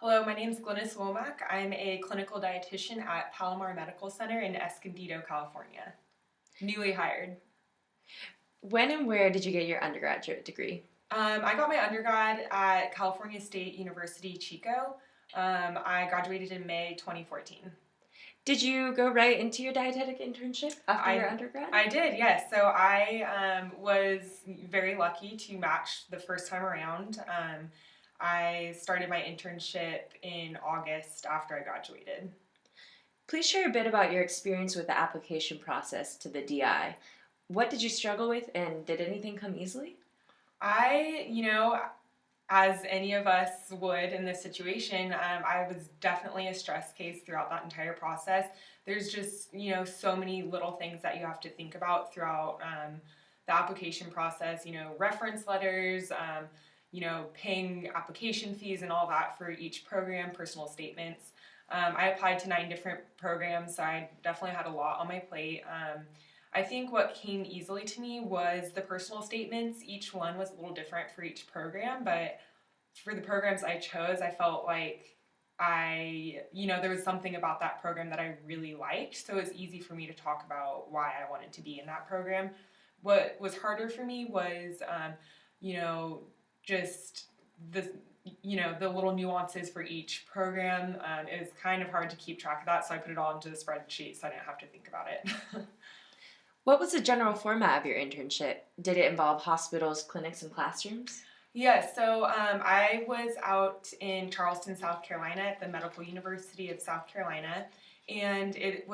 Hello, my name is Glynis Womack. I'm a clinical dietitian at Palomar Medical Center in Escondido, California. Newly hired. When and where did you get your undergraduate degree? I got my undergrad at California State University, Chico. I graduated in May 2014. Did you go right into your dietetic internship after your I undergrad? I did, yes. So I was very lucky to match the first time around. I started my internship in August after I graduated. Please share a bit about your experience with the application process to the DI. What did you struggle with, and did anything come easily? As any of us would in this situation, I was definitely a stress case throughout that entire process. There's just, so many little things that you have to think about throughout the application process, reference letters, paying application fees and all that for each program, personal statements. I applied to 9 different programs, so I definitely had a lot on my plate. I think what came easily to me was the personal statements. Each one was a little different for each program, but for the programs I chose, I felt like there was something about that program that I really liked. So it was easy for me to talk about why I wanted to be in that program. What was harder for me was, you know, just the, the little nuances for each program. It was kind of hard to keep track of that, so I put it all into the spreadsheet so I didn't have to think about it. What was the general format of your internship? Did it involve hospitals, clinics, and classrooms? Yes, so I was out in Charleston, South Carolina at the Medical University of South Carolina, and it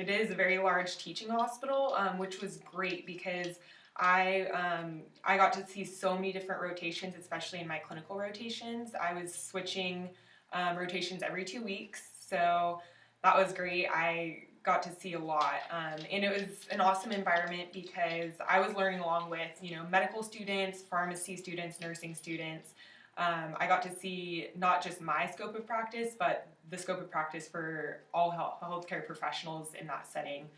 is a very large teaching hospital, which was great because I got to see so many different rotations, especially in my clinical rotations. I was switching rotations every 2 weeks, so that was great. I got to see a lot, and it was an awesome environment because I was learning along with medical students, pharmacy students, nursing students. I got to see not just my scope of practice, but the scope of practice for all healthcare professionals in that setting.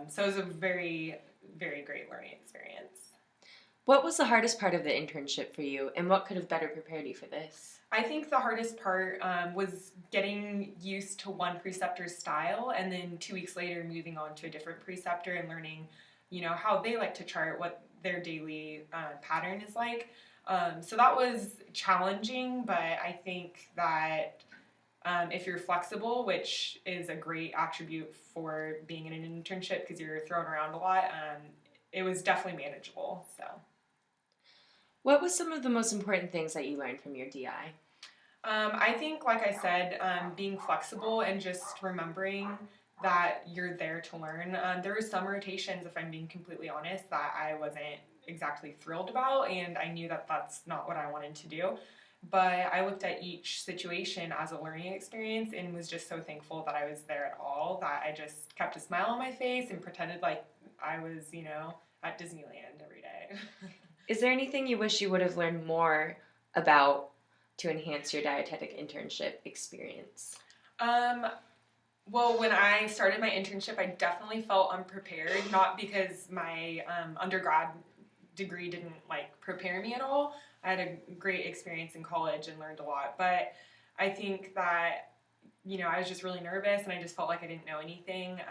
So it was a very, very great learning experience. What was the hardest part of the internship for you, and what could have better prepared you for this? I think the hardest part was getting used to one preceptor's style, and then 2 weeks later moving on to a different preceptor and learning, how they like to chart, what their daily pattern is like. So that was challenging, but I think that if you're flexible, which is a great attribute for being in an internship because you're thrown around a lot, it was definitely manageable. So. What was some of the most important things that you learned from your DI? I think, like I said, being flexible and just remembering that you're there to learn. There were some rotations, if I'm being completely honest, that I wasn't exactly thrilled about, and I knew that that's not what I wanted to do. But I looked at each situation as a learning experience and was just so thankful that I was there at all that I just kept a smile on my face and pretended like I was, at Disneyland every day. Is there anything you wish you would have learned more about to enhance your dietetic internship experience? Um, Well, when I started my internship, I definitely felt unprepared. Not because my undergrad degree didn't prepare me at all. I had a great experience in college and learned a lot, but I think that I was just really nervous and I just felt like I didn't know anything.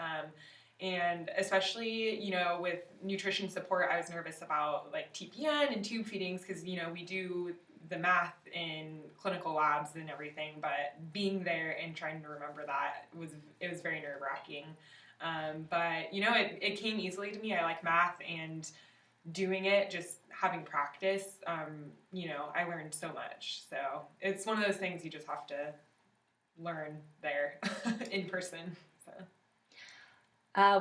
And especially, with nutrition support, I was nervous about like TPN and tube feedings because, we do the math in clinical labs and everything, but being there and trying to remember that was very nerve wracking. But it came easily to me. I like math and doing it, just having practice. I learned so much. So it's one of those things you just have to learn there in person. So.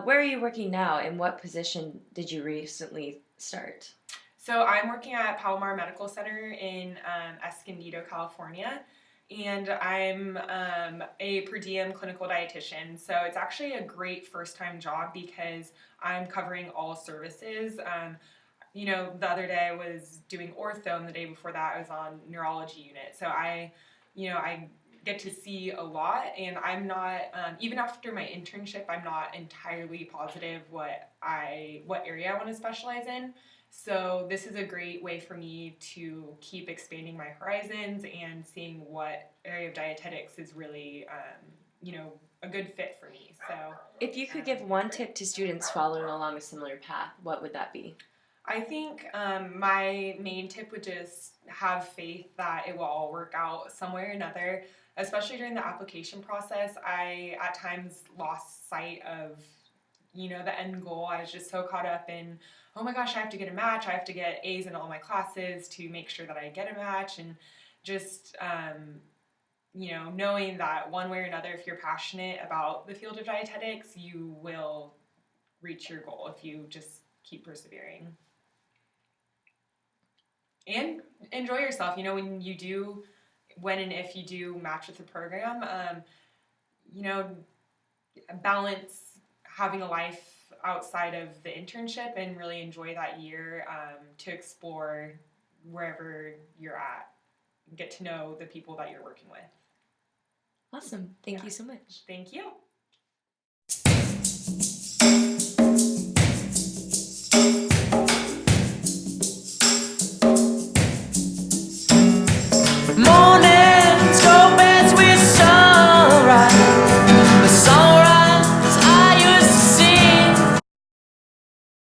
Where are you working now, and what position did you recently start? So I'm working at Palomar Medical Center in Escondido, California, and I'm a per diem clinical dietitian. So it's actually a great first time job because I'm covering all services. The other day I was doing ortho, and the day before that I was on neurology unit. So I get to see a lot, and I'm not even after my internship, I'm not entirely positive what area I want to specialize in. So this is a great way for me to keep expanding my horizons and seeing what area of dietetics is really, a good fit for me. So If you could give one tip to students following along a similar path, what would that be? I think my main tip would just have faith that it will all work out some way or another. Especially during the application process, I at times lost sight of, the end goal. I was just so caught up in, oh my gosh, I have to get a match. I have to get A's in all my classes to make sure that I get a match. And just, knowing that one way or another, if you're passionate about the field of dietetics, you will reach your goal if you just keep persevering. And enjoy yourself. When and if you do match with the program, you know, balance having a life outside of the internship and really enjoy that year to explore wherever you're at. Get to know the people that you're working with. Awesome. Thank Yeah. you so much. Thank you.